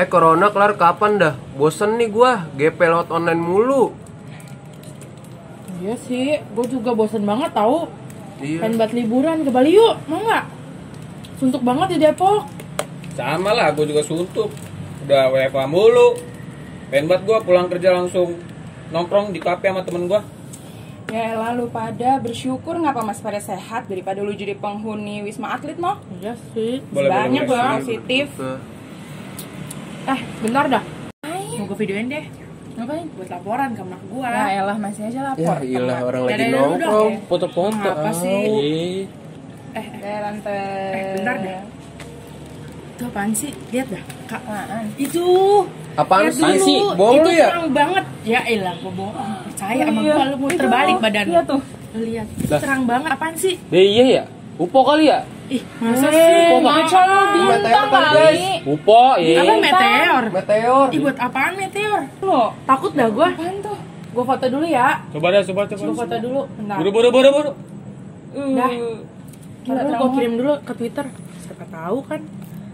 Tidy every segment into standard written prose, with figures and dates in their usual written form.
Corona kelar kapan dah? Bosen nih gua, GP lewat online mulu. Iya sih, gue juga bosen banget tahu. Iya. Pengen buat liburan ke Bali yuk, mau nggak? Suntuk banget di Depok. Sama lah, gue juga suntuk. Udah WFH mulu. Pengen banget gue pulang kerja langsung nongkrong di kafe sama temen gue. Ya elah, lu pada bersyukur ngapa mas pada sehat daripada lu jadi penghuni Wisma Atlet noh. Iya sih. Banyak boleh. banget positif. Bentar dah. Mau gue videoin deh. Ngapain? Buat laporan ke anak gua. Ya elah, masih aja Ya lapor. iyalah orang lagi Dadah dulu nongkrong. dong. Foto-foto. Apa sih? Ih. Bentar deh. Itu apaan sih? Lihat dah. Kak. Itu. Apaan Lihat dulu. sih? Bohong Itu lu ya? terang banget. Ya elah, gua bohong. Percaya sama gua, lu mau terbalik badan. Iya tuh. Lu lihat. Itu terang banget. Apaan sih? Iya ya. Upo kali ya? Ih, masa sih? Ngaca lu bintang Meteor kali, kali. guys. Upo, iya. Apa meteor? Meteor. Ih, buat apaan meteor? Lo, Takut dah gua. apaan tuh? Gua foto dulu ya. Coba dah, coba. Gua foto dulu. Bentar. Buru. Dah. Gila, Gua trauma. kirim dulu ke Twitter. Siapa tahu kan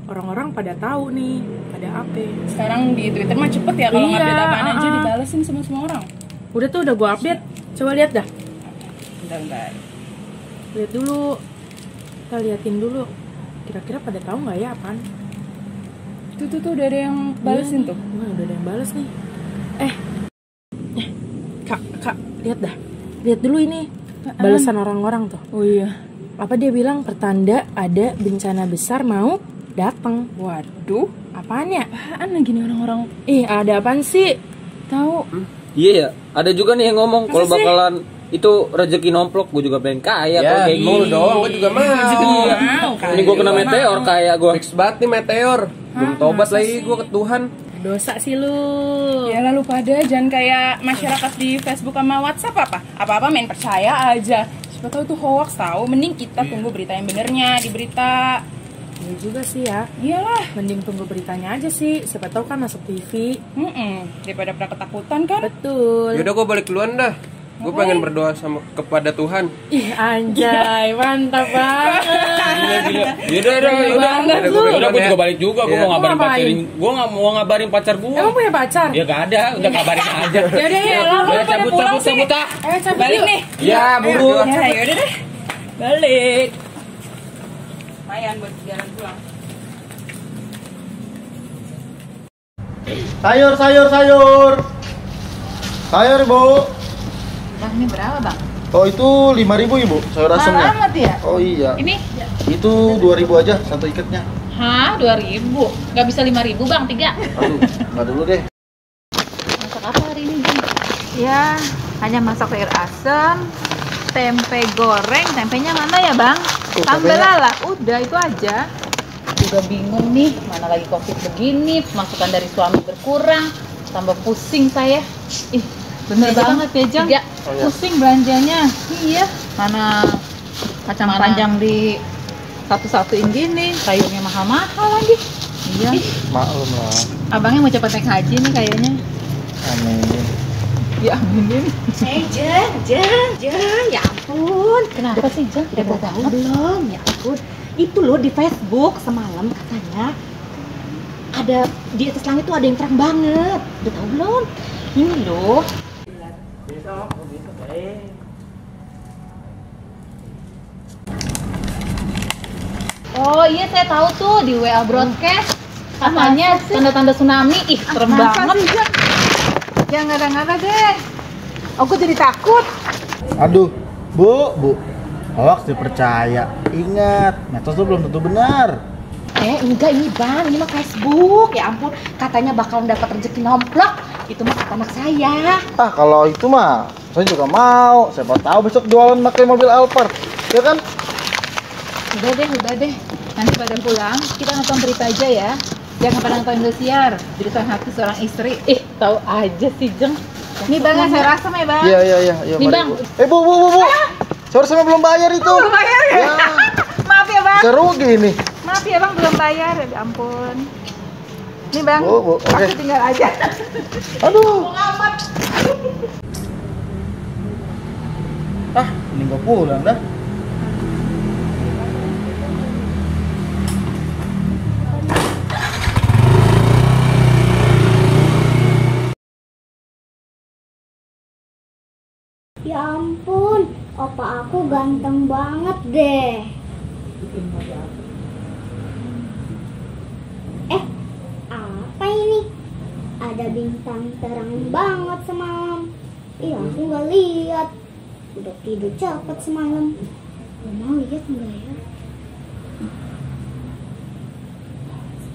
orang-orang pada tahu nih ada apa. Sekarang di Twitter mah cepet ya kalau Iya, ngupdate apaan aja uh-uh. dibalesin sama semua orang. Udah tuh udah gua update. Coba lihat dah. Bentar. Lihat dulu. Kita liatin dulu. Kira-kira pada tahu nggak ya apaan? Tuh udah ada yang balesin Iya, tuh. Wah, udah ada yang bales nih. Kak, lihat dah. Lihat dulu ini. Balasan orang-orang tuh. Oh iya. Apa dia bilang pertanda ada bencana besar mau datang. Waduh, Apaan ya? apaan lagi nih orang-orang Ih, ada apaan sih? tahu? Iya ya. Ada juga nih yang ngomong kalau Masa sih? bakalan itu rezeki nomplok, gue juga pengen kaya kalau Ya, kayak mau gini. doang, gua juga mau. Ini gue kena meteor kaya gue. Fix banget nih meteor. Belum tobat lagi gua ke Tuhan. Dosa sih lu. Ya lalu pada jangan kayak masyarakat di Facebook sama WhatsApp apa-apa main percaya aja. Siapa tahu itu hoax tahu. Mending kita tunggu berita yang benernya di berita. Iya juga sih ya. Iyalah. Mending tunggu beritanya aja sih. Siapa tahu kan masuk TV. Daripada pernah ketakutan kan. Betul. Yaudah gua balik duluan dah. Gua pengen berdoa sama kepada Tuhan. Ih, anjay, mantap banget. Yaudah. Udah, gua Udah, gue ya. juga balik juga. Gue Iya. mau ngabarin Ngapain? pacarin. Gue nggak mau ngabarin pacar gue. Emang punya pacar? Ya gak ada, udah kabarin aja. Yaudah ya, lama Udah, pada pulang sih. cabut, ah. Ayo cabut Balik yuk. nih. Ya, buru. Ya yaudah deh. Balik. Lumayan buat jalan pulang. Sayur, Bu. Bang, ini berapa bang? Oh, itu 5.000, Ibu, sayur Mahal asamnya. amat ya? Oh iya. Ini? Itu 2.000 aja satu ikatnya. Hah, 2.000? Gak bisa 5.000 bang, 3? Aduh, enggak dulu deh. Masak apa hari ini bang? Ya, hanya masak sayur asam, tempe goreng. Tempenya mana ya bang? Oh, Sambal tempenya. lala, udah itu aja. Juga bingung nih, mana lagi covid begini, masukan dari suami berkurang, tambah pusing saya. Ih, bener Iya, banget ya Jang. Oh, iya. Pusing belanjanya. Iya. Mana kacang panjang di satu-satuin gini, sayurnya mahal-mahal lagi. Iya. Maklum lah. Abangnya mau cepet naik haji nih kayaknya. Amin. Ya amin. Jeng, ya ampun. Kenapa sih Jang? Udah tahu belum? Ya ampun. Itu loh di Facebook semalam katanya ada di atas langit tuh ada yang terang banget. Udah tahu belum? Ini loh. Oh iya saya tahu tuh di WA broadcast. Katanya tanda-tanda tsunami. Ih, serem banget. Ya nggak ada deh. Aku jadi takut. Aduh, Bu. Hoax dipercaya. Ingat, medsos tuh belum tentu benar. Enggak ini Bang, ini mah Facebook. Ya ampun, katanya bakalan dapat rezeki nomplok. Itu mah kata anak saya. Ah, kalau itu mah saya juga mau. Siapa tahu besok jualan pakai mobil Alphard. Ya kan? Udah deh. Nanti pada pulang kita nonton berita aja ya. Jangan pada nonton Indosiar. Jurusan hati seorang istri. Ih, tahu aja sih Jeng. Nih bang, saya rasa ya bang. Iya. Nih, mari, Bang. Bu. Bu. Sayur sama belum bayar itu. Belum bayar ya? Maaf ya bang. Seru gini. Maaf ya bang, belum bayar. Ya ampun. Nih bang, Bu, oke. aku tinggal aja. Aduh. Ini gua pulang dah. Ya ampun, opa aku ganteng banget deh. Apa ini? Ada bintang terang banget semalam. Iya, aku nggak lihat. Udah tidur cepet semalam. Mau lihat nggak ya?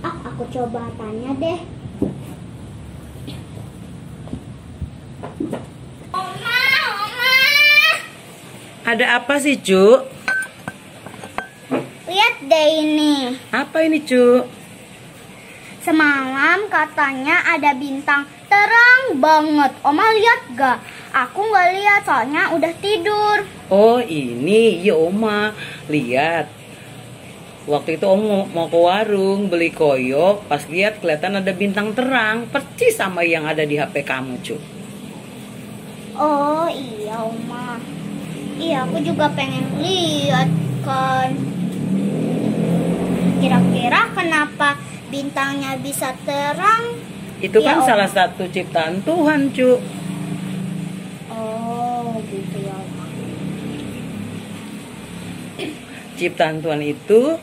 Aku coba tanya deh. Ada apa sih, Cuk? Lihat deh ini. Apa ini, Cuk? Semalam katanya ada bintang terang banget. Oma lihat gak? Aku nggak lihat soalnya udah tidur. Oh, ini. Ya, Oma. Lihat. Waktu itu Om mau ke warung beli koyok, pas lihat kelihatan ada bintang terang, persis sama yang ada di HP kamu, Cuk. Oh iya, Oma. Iya, aku juga pengen lihat kan. Kira-kira kenapa bintangnya bisa terang? Itu Ya, kan Om. salah satu ciptaan Tuhan, Cuk. Oh, gitu ya, Oma. Ciptaan Tuhan itu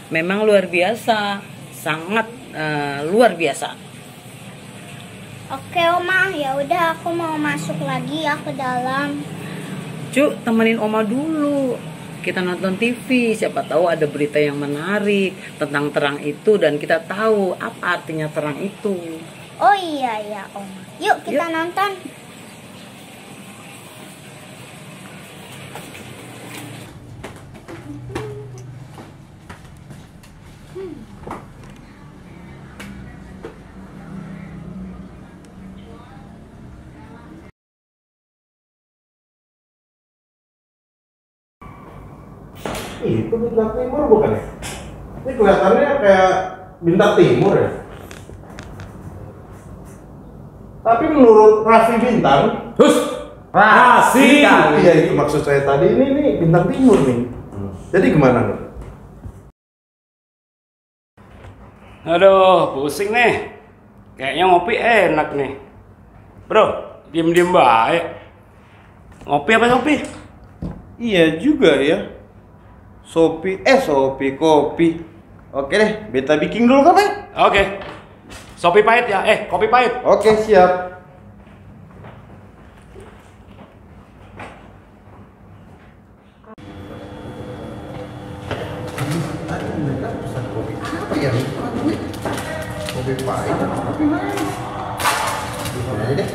memang luar biasa, sangat luar biasa. Oke, Oma, ya udah aku mau masuk lagi ya ke dalam. Cuk, temenin Oma dulu. Kita nonton TV, siapa tahu ada berita yang menarik tentang terang itu dan kita tahu apa artinya terang itu. Oh iya ya, Oma. Yuk kita nonton. Itu bintang timur bukan ya? Ini kelihatannya kayak bintang timur ya. Tapi menurut Raffi Bintang, Raffi kali. Iya, itu maksud saya tadi, ini nih bintang timur nih. Jadi gimana nih? Aduh, pusing nih. Kayaknya ngopi enak nih. Bro, diem-diem baik. Ngopi apa Sopi? Iya juga ya. Sopi kopi. Oke deh, beta bikin dulu kopi. Oke. Sopi pahit ya, kopi pahit. Oke, siap. Apa ya? Kopi pahit, kopi manis. Ini deh.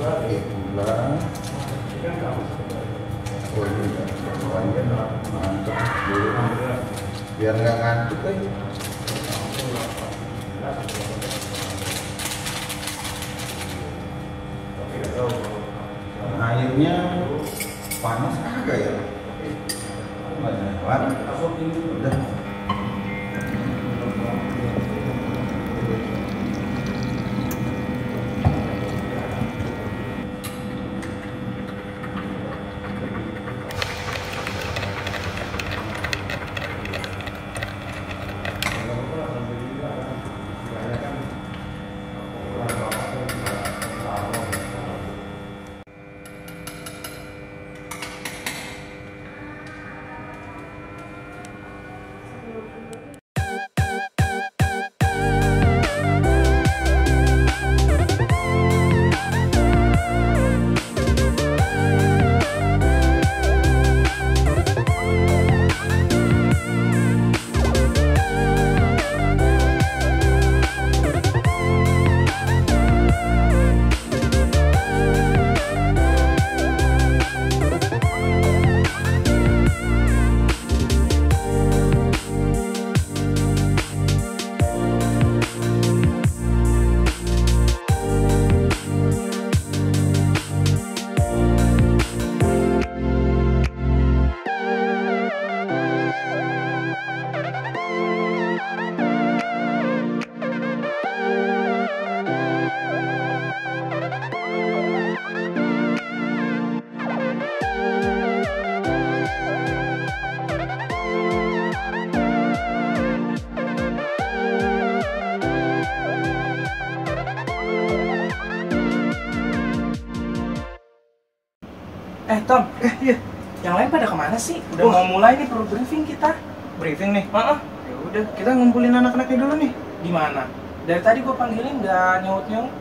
Oke, gula. Oh ini mantap dulu. Biar nggak ngantuk lagi. Airnya panas kagak ya? Panas. Udah. Tom, iya. Yang lain pada kemana sih? Udah mau mulai nih pro briefing kita. Briefing nih. Ya udah, kita ngumpulin anak-anaknya dulu nih. Gimana? Dari tadi gue panggilin nggak nyaut-nyaut.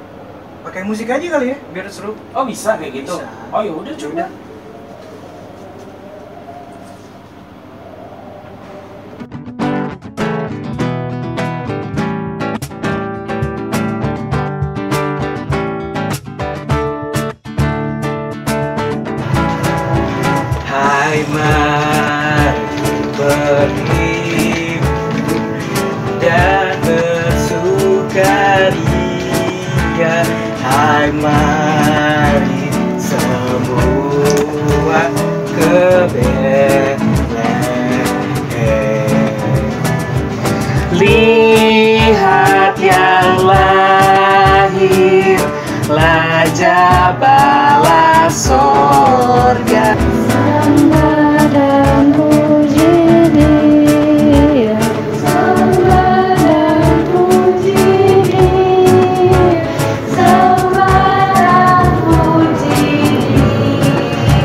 Pakai musik aja kali ya, biar seru. Oh bisa kayak gitu. Bisa. Oh ya udah coba. Hai mari berhimpunan dan bersukaria. Hai mari semua ke Betlehem. Lihat yang lahir, Raja bala sorga. Sembah dan puji Dia, sembah dan puji Dia, sembah dan puji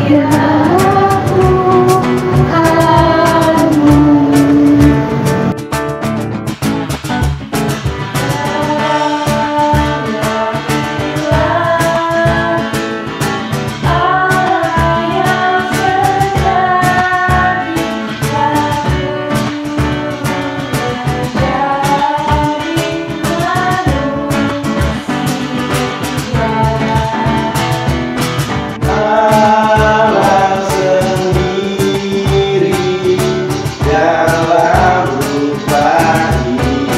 Dia, Tuhanmu. Allah sendiri dalam rupa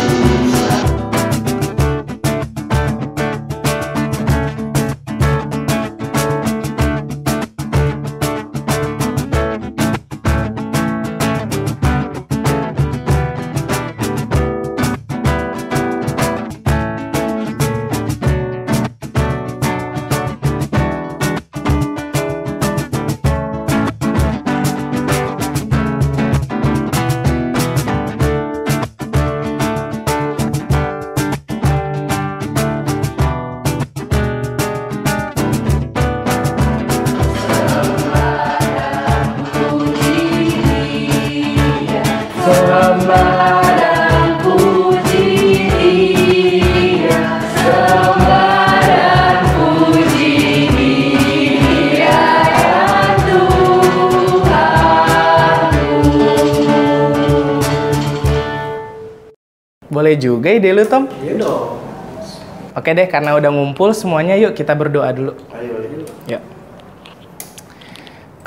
Isa. Sembah dan puji Dia, sembah dan puji Dia, Tuhanmu. Boleh juga ide lu, Tom? Iya dong. Oke deh, karena udah ngumpul semuanya, yuk kita berdoa dulu. Ayo. Yuk.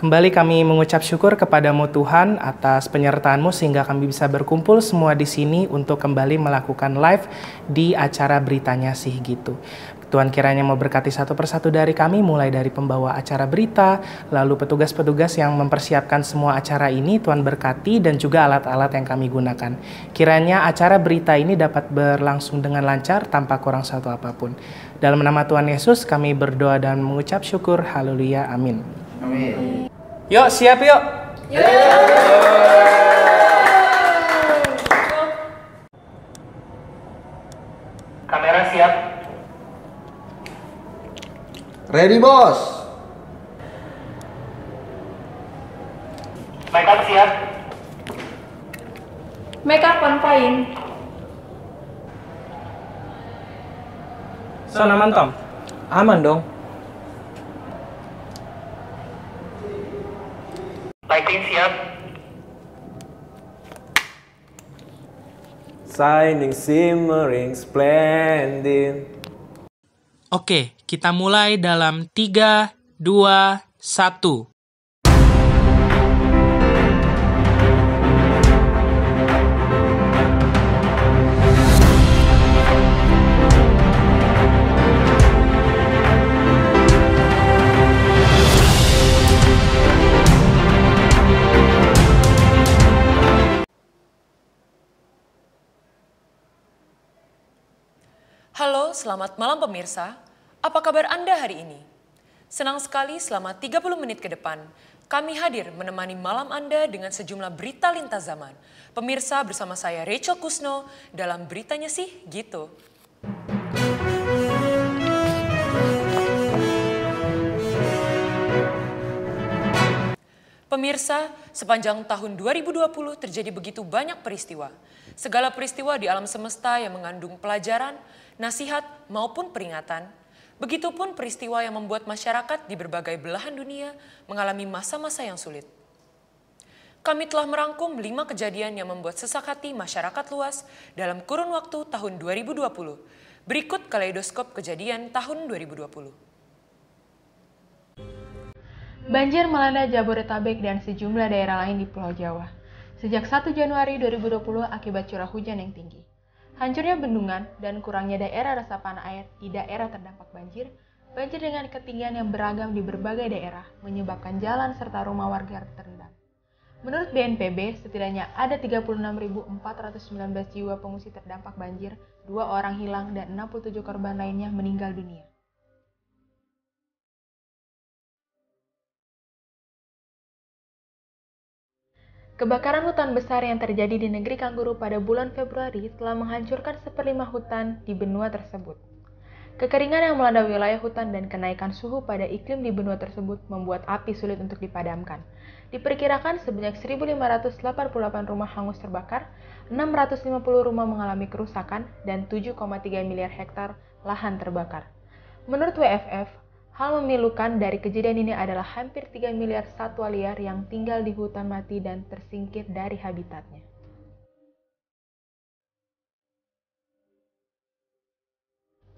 Kembali kami mengucap syukur kepadamu Tuhan atas penyertaan-Mu sehingga kami bisa berkumpul semua di sini untuk kembali melakukan live di acara Beritanya Sih Gitu. Tuhan kiranya mau berkati satu persatu dari kami, mulai dari pembawa acara berita, lalu petugas-petugas yang mempersiapkan semua acara ini, Tuhan berkati, dan juga alat-alat yang kami gunakan. Kiranya acara berita ini dapat berlangsung dengan lancar tanpa kurang satu apapun. Dalam nama Tuhan Yesus kami berdoa dan mengucap syukur. Haleluya, amin. Amin. Yuk, siap yuk. Kamera siap. Ready, bos. Make up siap. Make up on fine. So, aman Tom? Aman dong. Lighting siap. Shining, shimmering, splendid. Oke, kita mulai dalam 3, 2, 1. Halo, selamat malam pemirsa. Apa kabar Anda hari ini? Senang sekali selama 30 menit ke depan, kami hadir menemani malam Anda dengan sejumlah berita lintas zaman. Pemirsa, bersama saya Rachel Kusno dalam Beritanya Sih Gitu. Pemirsa, sepanjang tahun 2020 terjadi begitu banyak peristiwa. Segala peristiwa di alam semesta yang mengandung pelajaran, nasihat, maupun peringatan. Begitupun peristiwa yang membuat masyarakat di berbagai belahan dunia mengalami masa-masa yang sulit. Kami telah merangkum 5 kejadian yang membuat sesak hati masyarakat luas dalam kurun waktu tahun 2020. Berikut kaleidoskop kejadian tahun 2020. Banjir melanda Jabodetabek dan sejumlah daerah lain di Pulau Jawa. Sejak 1 Januari 2020 akibat curah hujan yang tinggi. Hancurnya bendungan dan kurangnya daerah resapan air di daerah terdampak banjir, banjir dengan ketinggian yang beragam di berbagai daerah menyebabkan jalan serta rumah warga terendam. Menurut BNPB, setidaknya ada 36.419 jiwa pengungsi terdampak banjir, 2 orang hilang dan 67 korban lainnya meninggal dunia. Kebakaran hutan besar yang terjadi di negeri Kangguru pada bulan Februari telah menghancurkan 1/5 hutan di benua tersebut. Kekeringan yang melanda wilayah hutan dan kenaikan suhu pada iklim di benua tersebut membuat api sulit untuk dipadamkan. Diperkirakan sebanyak 1.588 rumah hangus terbakar, 650 rumah mengalami kerusakan, dan 7,3 miliar hektar lahan terbakar. Menurut WFF, hal memilukan dari kejadian ini adalah hampir 3 miliar satwa liar yang tinggal di hutan mati dan tersingkir dari habitatnya.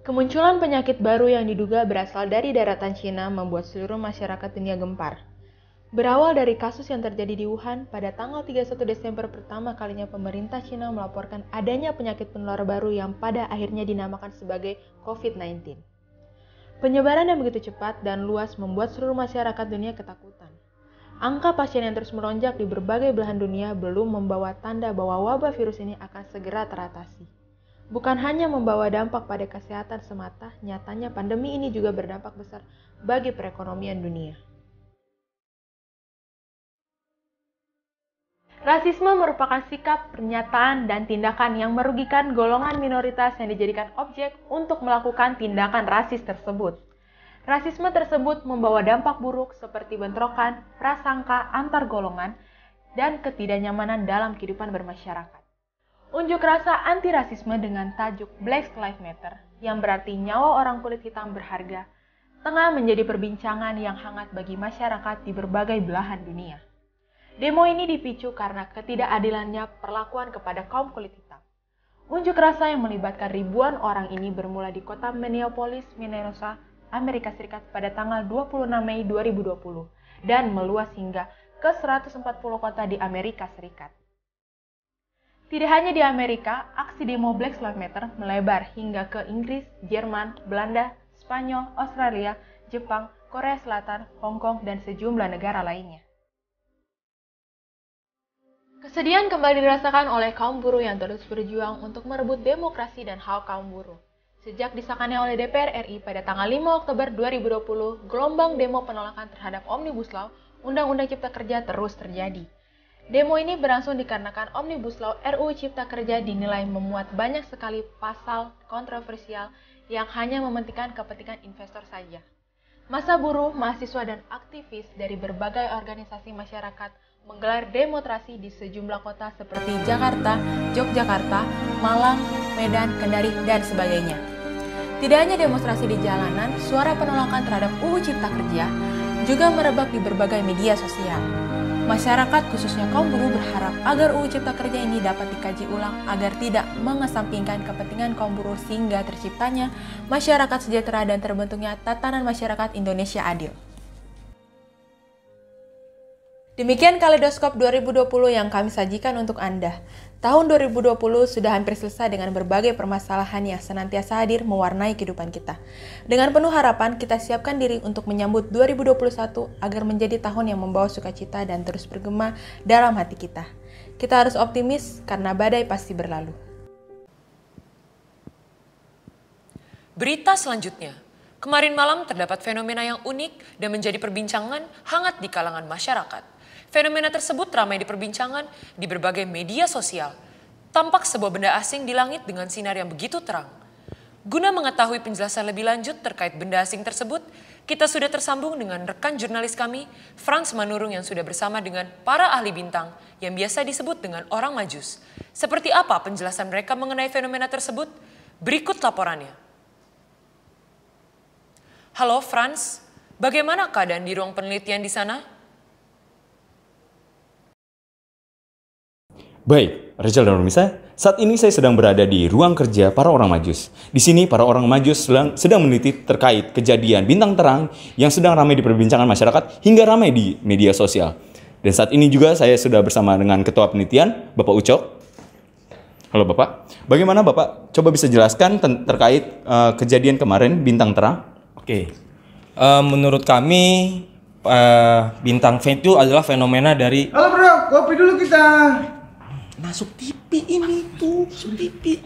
Kemunculan penyakit baru yang diduga berasal dari daratan Cina membuat seluruh masyarakat dunia gempar. Berawal dari kasus yang terjadi di Wuhan, pada tanggal 31 Desember pertama kalinya pemerintah Cina melaporkan adanya penyakit penular baru yang pada akhirnya dinamakan sebagai COVID-19. Penyebaran yang begitu cepat dan luas membuat seluruh masyarakat dunia ketakutan. Angka pasien yang terus melonjak di berbagai belahan dunia belum membawa tanda bahwa wabah virus ini akan segera teratasi. Bukan hanya membawa dampak pada kesehatan semata, nyatanya pandemi ini juga berdampak besar bagi perekonomian dunia. Rasisme merupakan sikap, pernyataan, dan tindakan yang merugikan golongan minoritas yang dijadikan objek untuk melakukan tindakan rasis tersebut. Rasisme tersebut membawa dampak buruk seperti bentrokan, prasangka antar golongan, dan ketidaknyamanan dalam kehidupan bermasyarakat. Unjuk rasa anti-rasisme dengan tajuk Black Lives Matter, yang berarti nyawa orang kulit hitam berharga, tengah menjadi perbincangan yang hangat bagi masyarakat di berbagai belahan dunia. Demo ini dipicu karena ketidakadilannya perlakuan kepada kaum kulit hitam. Unjuk rasa yang melibatkan ribuan orang ini bermula di kota Minneapolis, Minnesota, Amerika Serikat pada tanggal 26 Mei 2020 dan meluas hingga ke 140 kota di Amerika Serikat. Tidak hanya di Amerika, aksi demo Black Lives Matter melebar hingga ke Inggris, Jerman, Belanda, Spanyol, Australia, Jepang, Korea Selatan, Hong Kong, dan sejumlah negara lainnya. Kesedihan kembali dirasakan oleh kaum buruh yang terus berjuang untuk merebut demokrasi dan hak kaum buruh. Sejak disahkannya oleh DPR RI pada tanggal 5 Oktober 2020, gelombang demo penolakan terhadap Omnibus Law, Undang-Undang Cipta Kerja terus terjadi. Demo ini berlangsung dikarenakan Omnibus Law RUU Cipta Kerja dinilai memuat banyak sekali pasal kontroversial yang hanya mementingkan kepentingan investor saja. Massa buruh, mahasiswa, dan aktivis dari berbagai organisasi masyarakat menggelar demonstrasi di sejumlah kota seperti Jakarta, Yogyakarta, Malang, Medan, Kendari, dan sebagainya. Tidak hanya demonstrasi di jalanan, suara penolakan terhadap UU Cipta Kerja juga merebak di berbagai media sosial. Masyarakat khususnya kaum buruh berharap agar UU Cipta Kerja ini dapat dikaji ulang agar tidak mengesampingkan kepentingan kaum buruh sehingga terciptanya masyarakat sejahtera dan terbentuknya tatanan masyarakat Indonesia adil. Demikian Kaleidoskop 2020 yang kami sajikan untuk Anda. Tahun 2020 sudah hampir selesai dengan berbagai permasalahan yang senantiasa hadir mewarnai kehidupan kita. Dengan penuh harapan, kita siapkan diri untuk menyambut 2021 agar menjadi tahun yang membawa sukacita dan terus bergema dalam hati kita. Kita harus optimis karena badai pasti berlalu. Berita selanjutnya. Kemarin malam terdapat fenomena yang unik dan menjadi perbincangan hangat di kalangan masyarakat. Fenomena tersebut ramai diperbincangkan di berbagai media sosial. Tampak sebuah benda asing di langit dengan sinar yang begitu terang. Guna mengetahui penjelasan lebih lanjut terkait benda asing tersebut, Kita sudah tersambung dengan rekan jurnalis kami, Frans Manurung yang sudah bersama dengan para ahli bintang yang biasa disebut dengan orang Majus. Seperti apa penjelasan mereka mengenai fenomena tersebut? Berikut laporannya. Halo Frans, bagaimana keadaan di ruang penelitian di sana? Baik, Rachel dan Rumisa, saat ini saya sedang berada di ruang kerja para orang Majus. Di sini para orang Majus sedang meneliti terkait kejadian bintang terang yang sedang ramai diperbincangkan masyarakat hingga ramai di media sosial. Dan saat ini juga saya sudah bersama dengan Ketua Penelitian, Bapak Ucok. Halo Bapak, bagaimana Bapak coba bisa jelaskan terkait kejadian kemarin bintang terang? Oke, menurut kami bintang itu adalah fenomena dari... Halo bro, kopi dulu kita. Masuk TV ini tuh, masuk TV.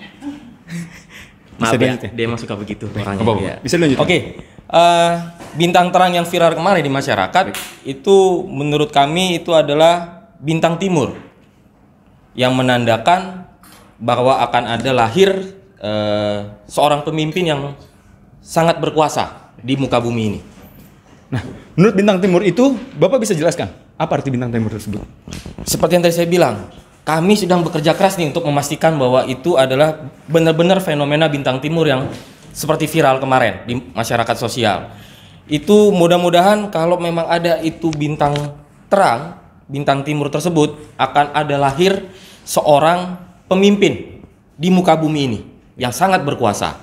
Maaf ya, dia emang suka begitu orangnya. Ya. Bisa lanjut. Oke, bintang terang yang viral kemarin di masyarakat itu menurut kami itu adalah bintang timur yang menandakan bahwa akan ada lahir seorang pemimpin yang sangat berkuasa di muka bumi ini. Nah, menurut bintang timur itu, Bapak bisa jelaskan apa arti bintang timur tersebut? Seperti yang tadi saya bilang, kami sedang bekerja keras nih untuk memastikan bahwa itu adalah benar-benar fenomena bintang timur yang seperti viral kemarin di masyarakat sosial. Itu mudah-mudahan kalau memang ada itu bintang terang, bintang timur tersebut akan ada lahir seorang pemimpin di muka bumi ini yang sangat berkuasa.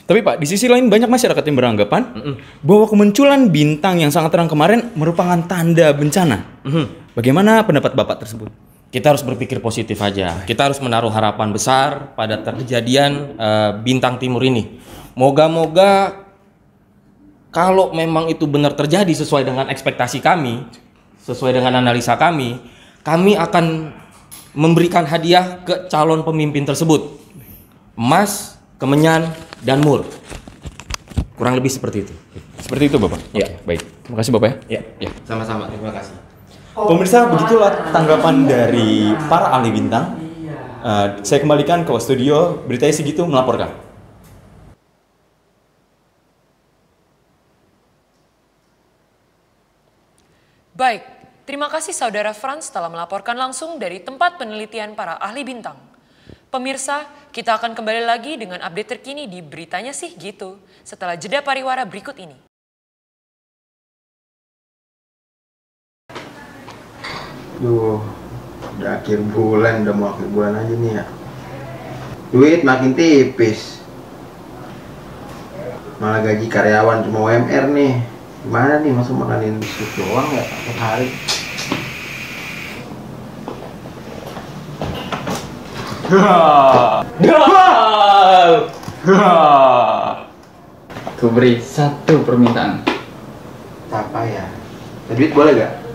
Tapi Pak, di sisi lain banyak masyarakat yang beranggapan bahwa kemunculan bintang yang sangat terang kemarin merupakan tanda bencana. Bagaimana pendapat Bapak tersebut? Kita harus berpikir positif aja. Kita harus menaruh harapan besar pada kejadian bintang timur ini. Moga-moga kalau memang itu benar terjadi sesuai dengan ekspektasi kami, sesuai dengan analisa kami akan memberikan hadiah ke calon pemimpin tersebut. Emas, kemenyan, dan mur. Kurang lebih seperti itu. Seperti itu Bapak? Ya. Oke, baik. Terima kasih Bapak ya. Ya, sama-sama. Terima kasih. Pemirsa, begitulah tanggapan dari para ahli bintang. Saya kembalikan ke studio, beritanya segitu melaporkan. Baik, terima kasih Saudara Frans telah melaporkan langsung dari tempat penelitian para ahli bintang. Pemirsa, kita akan kembali lagi dengan update terkini di Beritanya Sih Gitu setelah jeda pariwara berikut ini. Duh, udah akhir bulan, udah mau akhir bulan aja nih ya. Duit makin tipis. Malah gaji karyawan cuma UMR nih. Gimana nih, masa makanin biskuit doang ya tiap hari? Tuh beri satu permintaan. Apa ya? Duit boleh gak?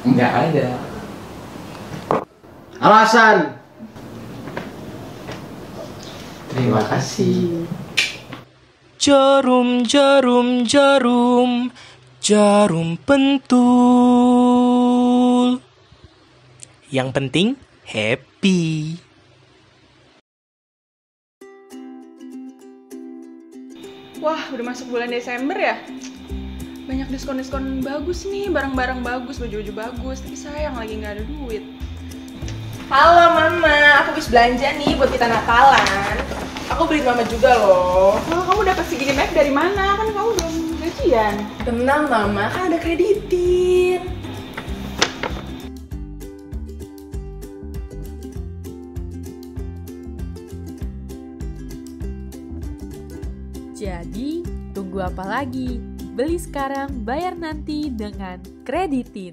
Enggak ada. Alasan. Terima kasih. Jarum, jarum, jarum, jarum pentul. Yang penting happy. Wah, udah masuk bulan Desember ya? Banyak diskon-diskon bagus nih, barang-barang bagus, baju-baju bagus. Tapi sayang lagi nggak ada duit. Halo Mama, aku habis belanja nih buat kita Natalan. Aku beli Mama juga loh. Oh, kamu dapat segini banyak dari mana? Kan kamu belum gajian. Tenang Mama, kan ada kreditin. Jadi, tunggu apa lagi? Beli sekarang, bayar nanti dengan Kreditin.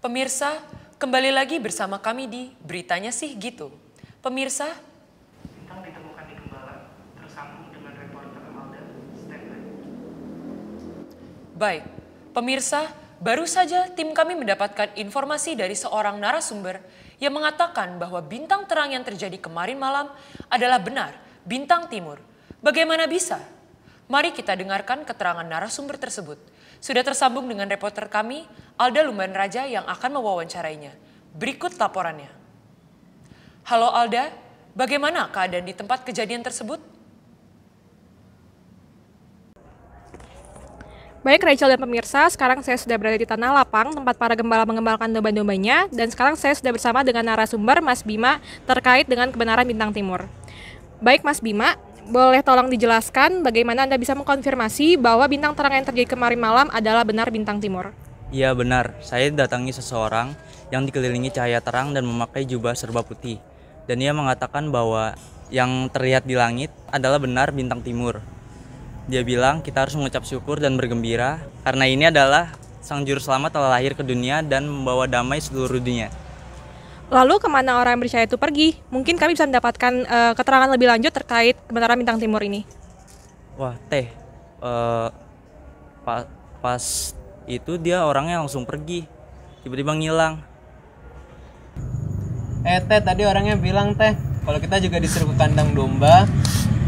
Pemirsa, kembali lagi bersama kami di Beritanya Sih Gitu. Pemirsa, bintang ditemukan di Gembala, tersambung dengan reporter Amalda, standby. Baik, pemirsa, baru saja tim kami mendapatkan informasi dari seorang narasumber yang mengatakan bahwa bintang terang yang terjadi kemarin malam adalah benar bintang timur. Bagaimana bisa? Mari kita dengarkan keterangan narasumber tersebut. Sudah tersambung dengan reporter kami, Alda Lumban Raja yang akan mewawancarainya. Berikut laporannya. Halo Alda, bagaimana keadaan di tempat kejadian tersebut? Baik Rachel dan pemirsa, sekarang saya sudah berada di Tanah Lapang, tempat para gembala mengembalakan domba-dombanya, dan sekarang saya sudah bersama dengan narasumber Mas Bima terkait dengan kebenaran Bintang Timur. Baik Mas Bima, boleh tolong dijelaskan bagaimana Anda bisa mengkonfirmasi bahwa bintang terang yang terjadi kemarin malam adalah benar Bintang Timur? Iya benar, saya datangi seseorang yang dikelilingi cahaya terang dan memakai jubah serba putih. Dan ia mengatakan bahwa yang terlihat di langit adalah benar Bintang Timur. Dia bilang kita harus mengucap syukur dan bergembira karena ini adalah Sang Juru Selamat telah lahir ke dunia dan membawa damai seluruh dunia. Lalu kemana orang yang percaya itu pergi? Mungkin kami bisa mendapatkan keterangan lebih lanjut terkait kebenaran Bintang Timur ini. Wah pas itu dia orangnya langsung pergi, tiba-tiba ngilang. Teh, tadi orangnya bilang teh, kalau kita juga disuruh ke kandang domba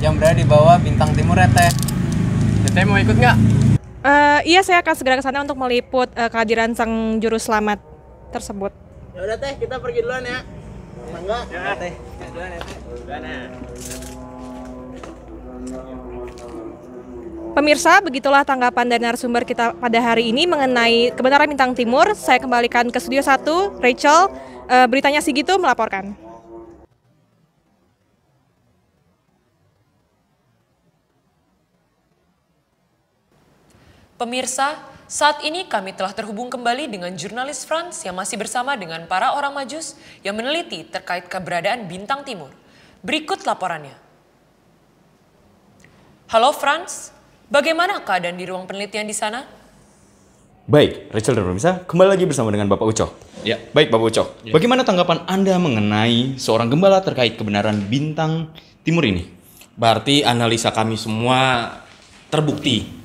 yang berada di bawah Bintang Timur ya teh. Teh mau ikut nggak? Iya, saya akan segera ke sana untuk meliput kehadiran Sang Juru Selamat tersebut. Ya udah teh, kita pergi duluan ya. Enggak? Ya teh, duluan ya teh. Duluan ya. Pemirsa, begitulah tanggapan dari narasumber kita pada hari ini mengenai kebenaran Bintang Timur. Saya kembalikan ke studio 1, Rachel. Beritanya Sigito melaporkan. Pemirsa, saat ini kami telah terhubung kembali dengan jurnalis Frans yang masih bersama dengan para orang Majus yang meneliti terkait keberadaan Bintang Timur. Berikut laporannya. Halo Frans, bagaimana keadaan di ruang penelitian di sana? Baik, Rachel dan pemirsa, kembali lagi bersama dengan Bapak Uco. Ya. Baik Bapak Uco, bagaimana tanggapan Anda mengenai seorang gembala terkait kebenaran Bintang Timur ini? Berarti analisa kami semua terbukti.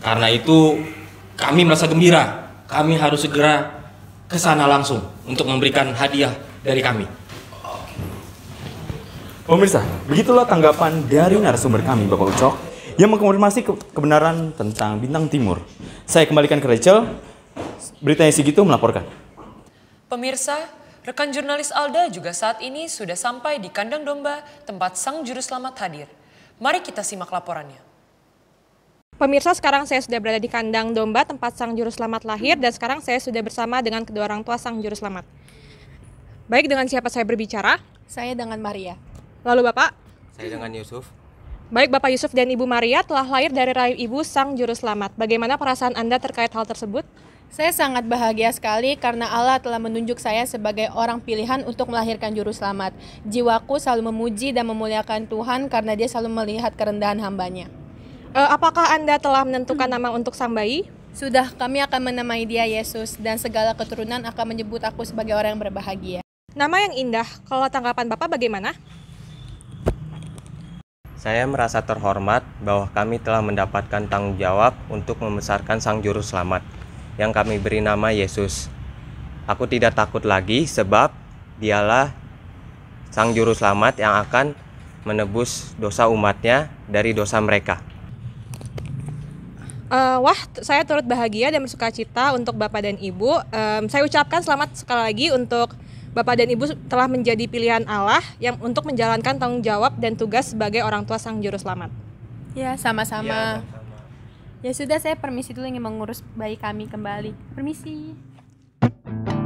Karena itu kami merasa gembira. Kami harus segera ke sana langsung untuk memberikan hadiah dari kami. Pemirsa, begitulah tanggapan dari narasumber kami Bapak Ucok yang mengkonfirmasi kebenaran tentang Bintang Timur. Saya kembalikan ke Rachel. Beritanya Sigito melaporkan. Pemirsa, rekan jurnalis Alda juga saat ini sudah sampai di kandang domba tempat Sang Juru Selamat hadir. Mari kita simak laporannya. Pemirsa, sekarang saya sudah berada di kandang domba tempat Sang Juru Selamat lahir dan sekarang saya sudah bersama dengan kedua orang tua Sang Juru Selamat. Baik, dengan siapa saya berbicara? Saya dengan Maria. Lalu Bapak? Saya dengan Yusuf. Baik, Bapak Yusuf dan Ibu Maria telah lahir dari rahim Ibu Sang Juru Selamat. Bagaimana perasaan Anda terkait hal tersebut? Saya sangat bahagia sekali karena Allah telah menunjuk saya sebagai orang pilihan untuk melahirkan Juru Selamat. Jiwaku selalu memuji dan memuliakan Tuhan karena Dia selalu melihat kerendahan hamba-Nya. Apakah Anda telah menentukan nama untuk sang bayi? Sudah, kami akan menamai dia Yesus dan segala keturunan akan menyebut aku sebagai orang yang berbahagia. Nama yang indah, kalau tanggapan Bapak bagaimana? Saya merasa terhormat bahwa kami telah mendapatkan tanggung jawab untuk membesarkan Sang Juru Selamat yang kami beri nama Yesus. Aku tidak takut lagi sebab Dialah Sang Juru Selamat yang akan menebus dosa umatnya dari dosa mereka. Saya turut bahagia dan bersukacita untuk Bapak dan Ibu. Saya ucapkan selamat sekali lagi untuk Bapak dan Ibu telah menjadi pilihan Allah yang untuk menjalankan tanggung jawab dan tugas sebagai orang tua Sang Juru Selamat. Ya, sama-sama. Ya sudah, saya permisi dulu ingin mengurus bayi kami kembali. Permisi. Perhatikan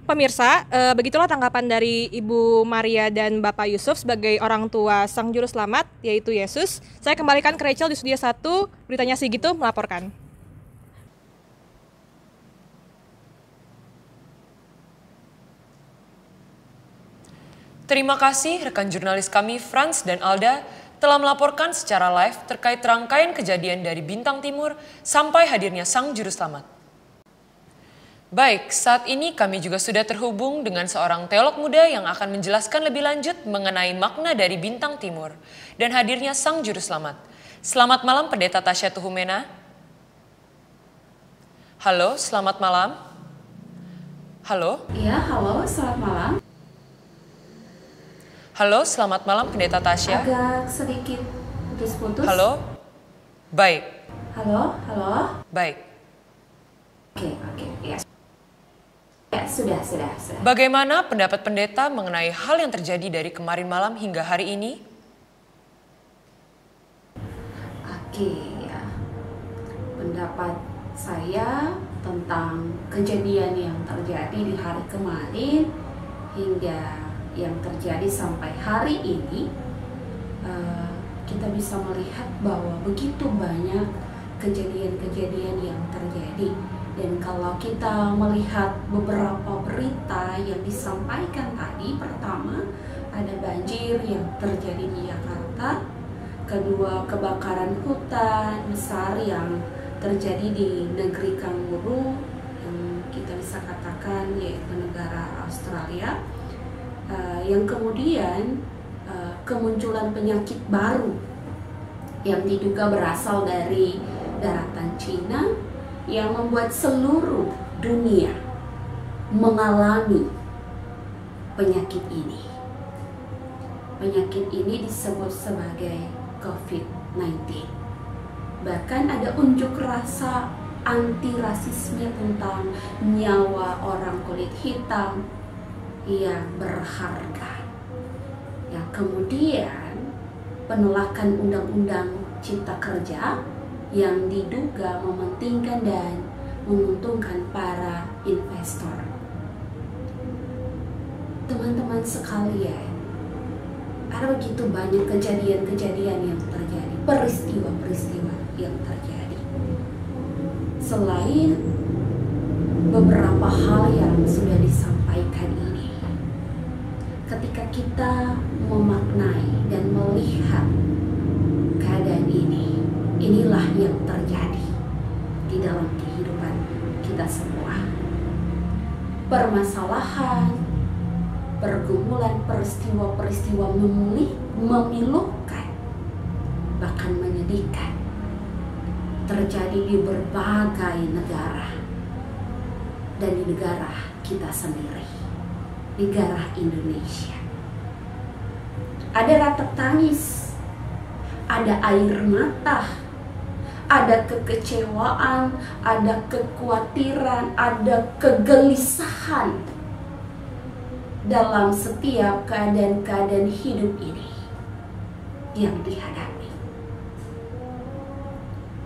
Pemirsa, begitulah tanggapan dari Ibu Maria dan Bapak Yusuf sebagai orang tua Sang Juru Selamat, yaitu Yesus. Saya kembalikan ke Rachel di studio 1, beritanya Sigitu melaporkan. Terima kasih rekan jurnalis kami Frans dan Alda telah melaporkan secara live terkait rangkaian kejadian dari Bintang Timur sampai hadirnya Sang Juru Selamat. Baik, saat ini kami juga sudah terhubung dengan seorang teolog muda yang akan menjelaskan lebih lanjut mengenai makna dari Bintang Timur dan hadirnya Sang Juru Selamat. Selamat malam Pendeta Tasya Tuhumena. Halo, selamat malam. Halo? Iya, halo, selamat malam. Halo, selamat malam Pendeta Tasya. Agak sedikit putus-putus. Halo? Baik. Halo, halo. Baik. Oke, ya. Ya, sudah. Bagaimana pendapat pendeta mengenai hal yang terjadi dari kemarin malam hingga hari ini? Oke, ya. Pendapat saya tentang kejadian yang terjadi di hari kemarin hingga yang terjadi sampai hari ini, kita bisa melihat bahwa begitu banyak kejadian-kejadian yang terjadi. Dan kalau kita melihat beberapa berita yang disampaikan tadi, pertama ada banjir yang terjadi di Jakarta, kedua kebakaran hutan besar yang terjadi di negeri kanguru yang kita bisa katakan yaitu negara Australia, yang kemudian kemunculan penyakit baru yang diduga berasal dari daratan Cina yang membuat seluruh dunia mengalami penyakit ini. Penyakit ini disebut sebagai COVID-19. Bahkan ada unjuk rasa anti-rasisme tentang nyawa orang kulit hitam yang berharga. Yang kemudian penolakan undang-undang Cipta Kerja yang diduga mementingkan dan menguntungkan para investor. Teman-teman sekalian, ada begitu banyak kejadian-kejadian yang terjadi, peristiwa-peristiwa yang terjadi. Selain beberapa hal yang sudah disampaikan ini, ketika kita memaknai dan melihat keadaan ini, inilah yang terjadi di dalam kehidupan kita semua. Permasalahan, pergumulan, peristiwa-peristiwa memilukan, bahkan menyedihkan, terjadi di berbagai negara dan di negara kita sendiri, negara Indonesia. Ada ratak tangis, ada air mata, ada kekecewaan, ada kekhawatiran, ada kegelisahan dalam setiap keadaan-keadaan hidup ini yang dihadapi.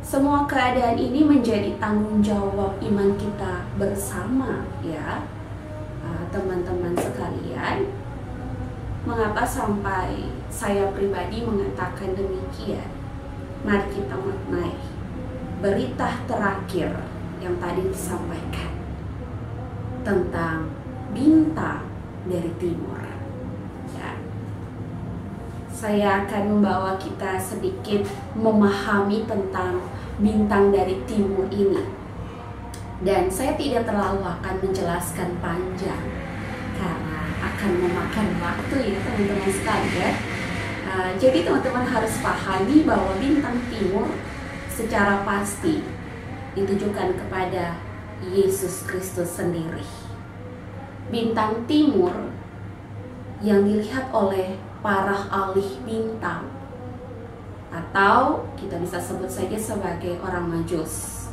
Semua keadaan ini menjadi tanggung jawab iman kita bersama, ya teman-teman sekalian. Mengapa sampai saya pribadi mengatakan demikian? Mari kita maknai berita terakhir yang tadi disampaikan tentang bintang dari timur. Ya. Saya akan membawa kita sedikit memahami tentang bintang dari timur ini. Dan saya tidak terlalu akan menjelaskan panjang karena akan memakan waktu ya teman-teman sekalian. Jadi teman-teman harus pahami bahwa bintang timur secara pasti ditujukan kepada Yesus Kristus sendiri. Bintang timur yang dilihat oleh para ahli bintang, atau kita bisa sebut saja sebagai orang Majus.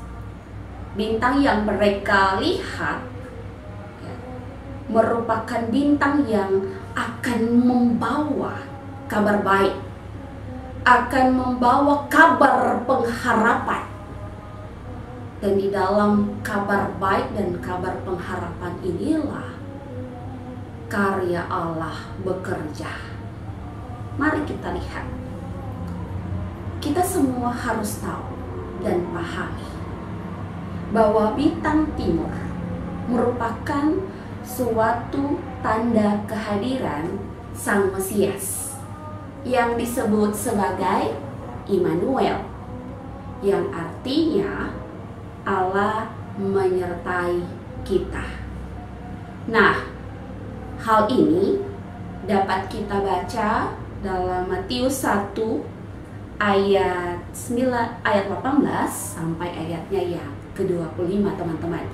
Bintang yang mereka lihat ya, merupakan bintang yang akan membawa kabar baik, akan membawa kabar pengharapan. Dan di dalam kabar baik dan kabar pengharapan inilah karya Allah bekerja. Mari kita lihat. Kita semua harus tahu dan pahami bahwa bintang timur merupakan suatu tanda kehadiran Sang Mesias yang disebut sebagai Immanuel, yang artinya Allah menyertai kita. Nah, hal ini dapat kita baca dalam Matius 1 ayat 18 sampai ayatnya yang ke-25, teman-teman.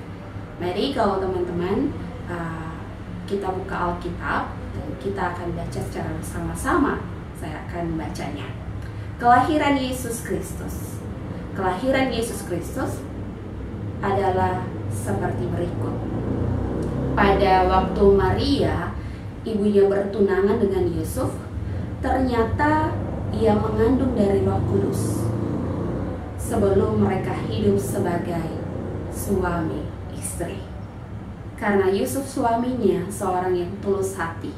Mari kalau teman-teman kita buka Alkitab dan kita akan baca secara bersama-sama. Saya akan bacanya. Kelahiran Yesus Kristus. Kelahiran Yesus Kristus adalah seperti berikut. Pada waktu Maria, ibunya bertunangan dengan Yusuf, ternyata ia mengandung dari Roh Kudus sebelum mereka hidup sebagai suami istri. Karena Yusuf suaminya seorang yang tulus hati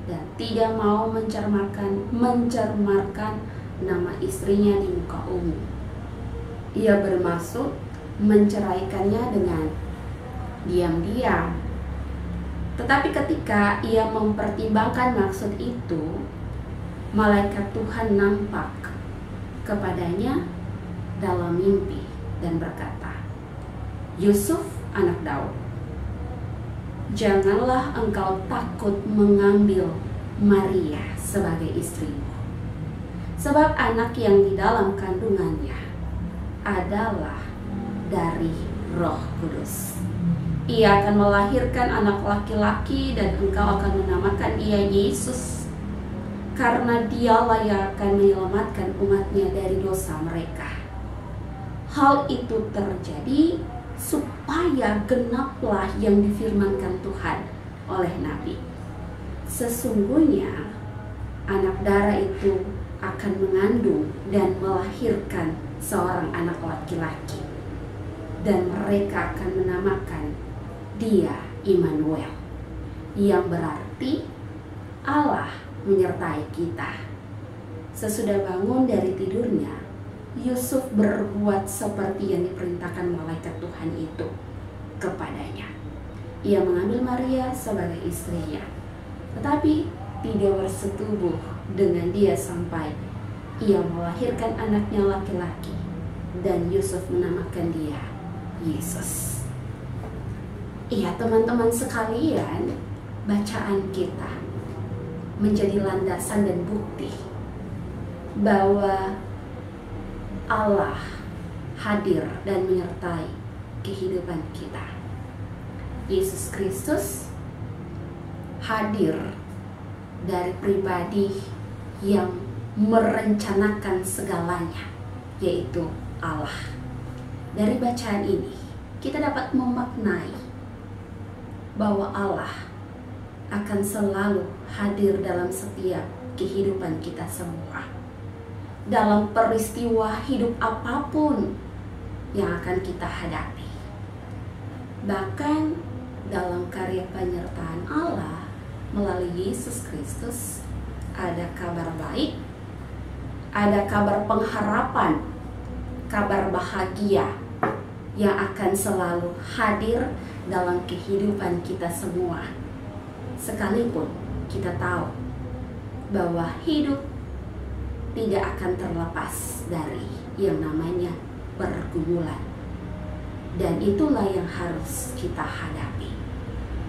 dan tidak mau mencermarkan nama istrinya di muka umum, ia bermaksud menceraikannya dengan diam-diam. Tetapi ketika ia mempertimbangkan maksud itu, malaikat Tuhan nampak kepadanya dalam mimpi dan berkata, "Yusuf, anak Daud, janganlah engkau takut mengambil Maria sebagai istrimu, sebab anak yang di dalam kandungannya adalah dari Roh Kudus. Ia akan melahirkan anak laki-laki dan engkau akan menamakan dia Yesus, karena dialah yang akan menyelamatkan umatnya dari dosa mereka." Hal itu terjadi supaya genaplah yang difirmankan Tuhan oleh Nabi. Sesungguhnya anak darah itu akan mengandung dan melahirkan seorang anak laki-laki, dan mereka akan menamakan dia Immanuel, yang berarti Allah menyertai kita. Sesudah bangun dari tidurnya, Yusuf berbuat seperti yang diperintahkan malaikat Tuhan itu kepadanya. Ia mengambil Maria sebagai istrinya, tetapi tidak bersetubuh dengan dia sampai ia melahirkan anaknya laki-laki, dan Yusuf menamakan dia Yesus. Iya, teman-teman sekalian, bacaan kita menjadi landasan dan bukti bahwa Allah hadir dan menyertai kehidupan kita. Yesus Kristus hadir dari pribadi yang merencanakan segalanya, yaitu Allah. Dari bacaan ini, kita dapat memaknai bahwa Allah akan selalu hadir dalam setiap kehidupan kita semua. Dalam peristiwa hidup apapun yang akan kita hadapi. Bahkan dalam karya penyertaan Allah melalui Yesus Kristus, ada kabar baik, ada kabar pengharapan, kabar bahagia yang akan selalu hadir dalam kehidupan kita semua. Sekalipun kita tahu bahwa hidup tidak akan terlepas dari yang namanya pergumulan. Dan itulah yang harus kita hadapi.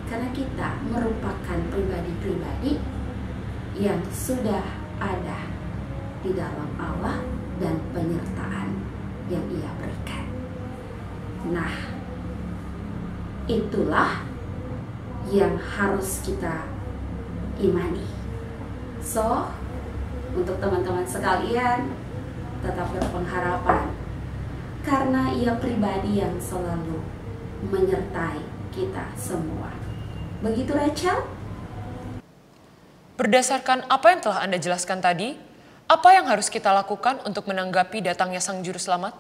Karena kita merupakan pribadi-pribadi yang sudah ada di dalam Allah dan penyertaan yang Ia berikan. Nah, itulah yang harus kita imani. So, untuk teman-teman sekalian, tetap berpengharapan karena Ia pribadi yang selalu menyertai kita semua. Begitu, Rachel? Berdasarkan apa yang telah Anda jelaskan tadi, apa yang harus kita lakukan untuk menanggapi datangnya Sang Juru Selamat?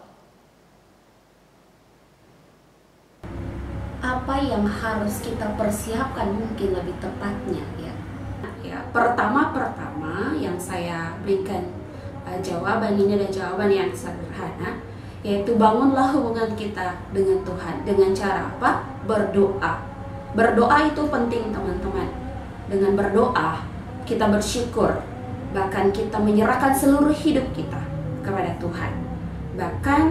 Apa apa yang harus kita persiapkan mungkin lebih tepatnya ya. Ya, pertama yang saya berikan jawaban ini adalah jawaban yang sederhana, yaitu bangunlah hubungan kita dengan Tuhan dengan cara apa? Berdoa. Berdoa itu penting teman-teman. Dengan berdoa kita bersyukur, bahkan kita menyerahkan seluruh hidup kita kepada Tuhan. Bahkan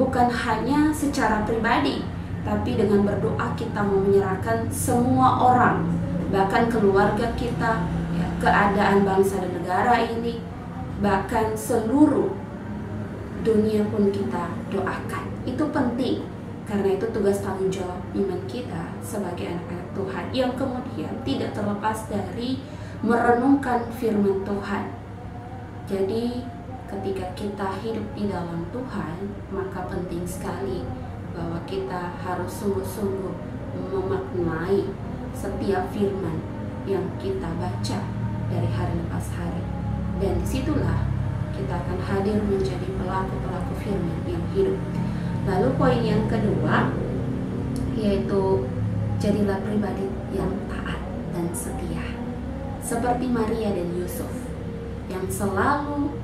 bukan hanya secara pribadi, tapi dengan berdoa kita mau menyerahkan semua orang, bahkan keluarga kita, ya, keadaan bangsa dan negara ini, bahkan seluruh dunia pun kita doakan. Itu penting, karena itu tugas tanggung jawab iman kita sebagai anak-anak Tuhan, yang kemudian tidak terlepas dari merenungkan firman Tuhan. Jadi ketika kita hidup di dalam Tuhan, maka penting sekali bahwa kita harus sungguh-sungguh memaknai setiap firman yang kita baca dari hari lepas hari. Dan disitulah kita akan hadir menjadi pelaku-pelaku firman yang hidup. Lalu poin yang kedua, yaitu jadilah pribadi yang taat dan setia, seperti Maria dan Yusuf yang selalu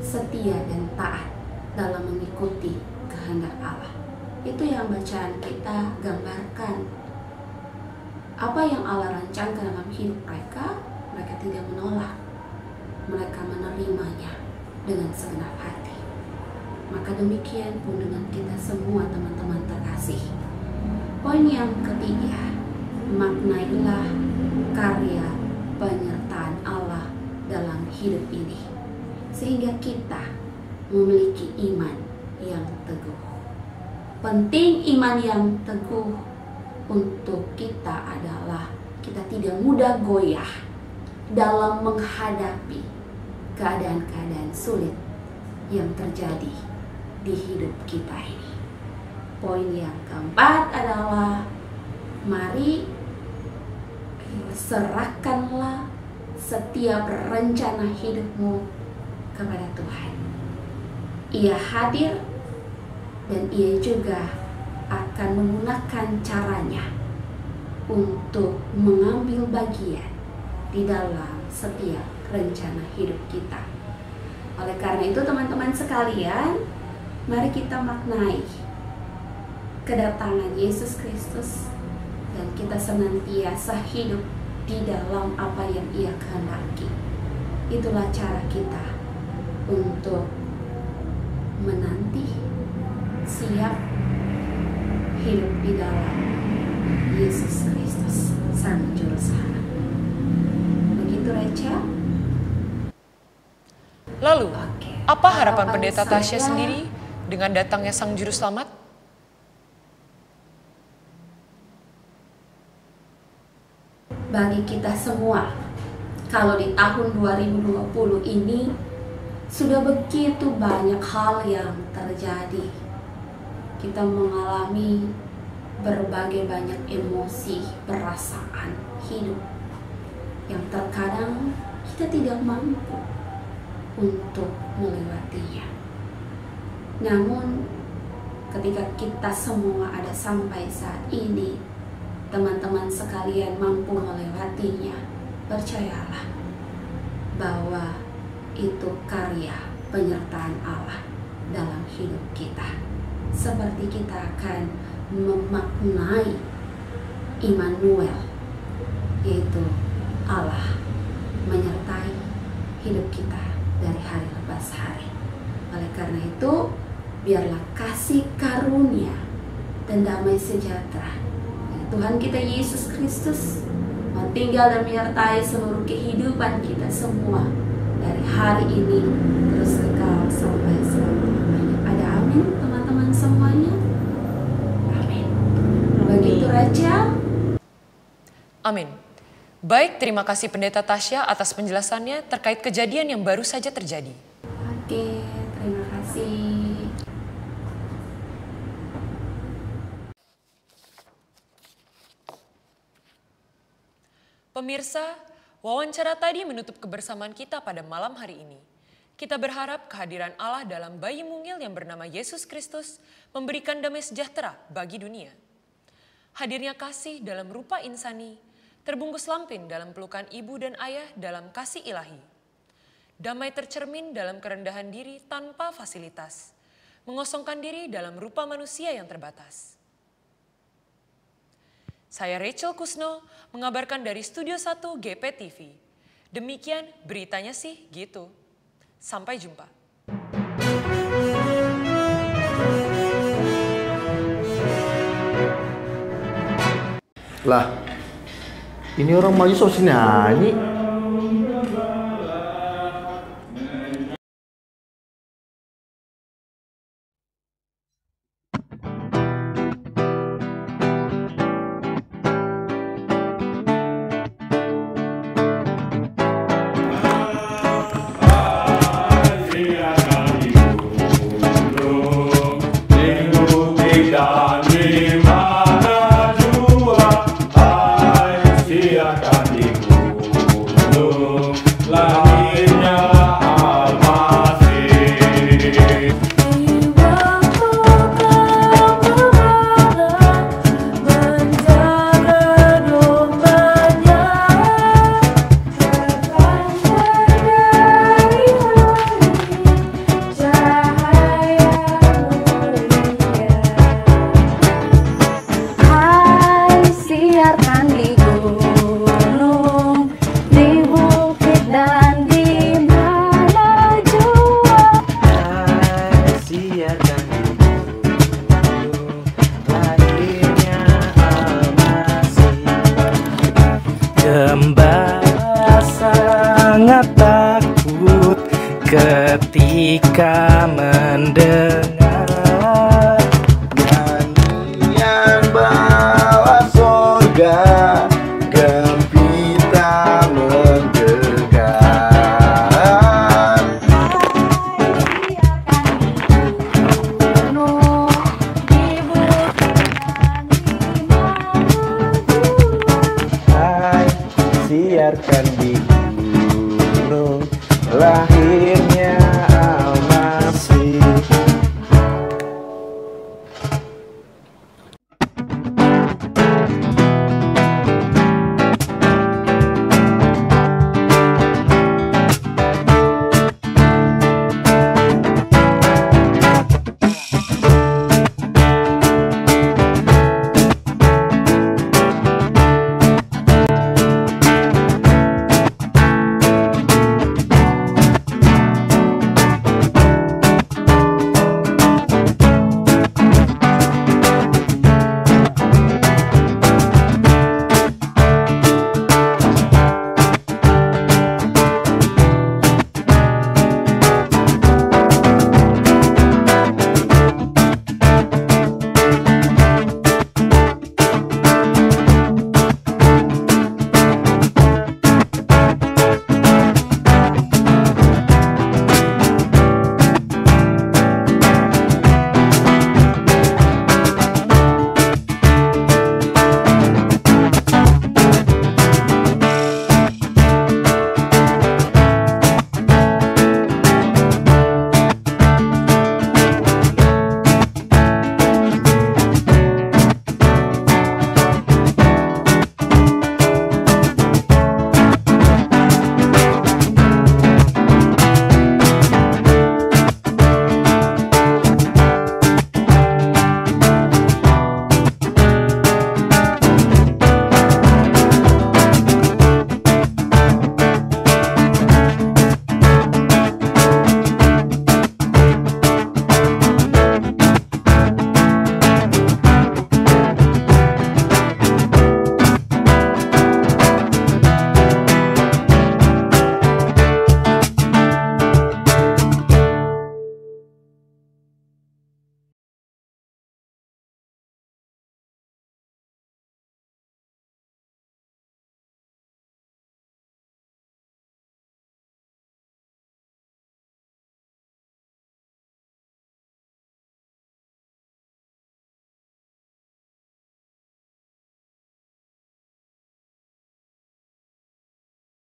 setia dan taat dalam mengikuti kehendak Allah. Itu yang bacaan kita gambarkan. Apa yang Allah rancangkan dalam hidup mereka, mereka tidak menolak. Mereka menerimanya dengan segenap hati. Maka demikian pun dengan kita semua teman-teman terkasih. Poin yang ketiga, maknailah karya penyertaan Allah dalam hidup ini, sehingga kita memiliki iman yang teguh. Penting iman yang teguh untuk kita adalah kita tidak mudah goyah dalam menghadapi keadaan-keadaan sulit yang terjadi di hidup kita ini. Poin yang keempat adalah mari serahkanlah setiap rencana hidupmu kepada Tuhan. Ia hadir dan ia juga akan menggunakan caranya untuk mengambil bagian di dalam setiap rencana hidup kita. Oleh karena itu teman-teman sekalian, mari kita maknai kedatangan Yesus Kristus dan kita senantiasa hidup di dalam apa yang Ia kehendaki. Itulah cara kita untuk menanti, siap hidup di dalam Yesus Kristus, Sang Juru Selamat. Begitu Reca. Lalu, apa harapan Pendeta Tasya sendiri dengan datangnya Sang Juru Selamat? Bagi kita semua, kalau di tahun 2020 ini sudah begitu banyak hal yang terjadi. Kita mengalami berbagai banyak emosi, perasaan hidup yang terkadang kita tidak mampu untuk melewatinya. Namun ketika kita semua ada sampai saat ini, teman-teman sekalian mampu melewatinya, percayalah bahwa itu karya penyertaan Allah dalam hidup kita. Seperti kita akan memaknai Immanuel, yaitu Allah menyertai hidup kita dari hari lepas hari. Oleh karena itu, biarlah kasih karunia dan damai sejahtera Tuhan kita Yesus Kristus tinggal dan menyertai seluruh kehidupan kita semua dari hari ini terus kekal sampai selama-lamanya. Ada amin teman-teman semuanya? Amin. Begitu Raja. Amin. Baik, terima kasih Pendeta Tasya atas penjelasannya terkait kejadian yang baru saja terjadi. Oke, terima kasih. Pemirsa, wawancara tadi menutup kebersamaan kita pada malam hari ini. Kita berharap kehadiran Allah dalam bayi mungil yang bernama Yesus Kristus memberikan damai sejahtera bagi dunia. Hadirnya kasih dalam rupa insani, terbungkus lampin dalam pelukan ibu dan ayah dalam kasih ilahi. Damai tercermin dalam kerendahan diri tanpa fasilitas, mengosongkan diri dalam rupa manusia yang terbatas. Saya Rachel Kusno, mengabarkan dari Studio 1 GPTV. Demikian beritanya sih gitu. Sampai jumpa. Lah, ini orang maju so sini nyanyi. Gembala sangat takut ketika mendengar nyanyian bala sorga, gempita menggelegar. Hai, siarkan di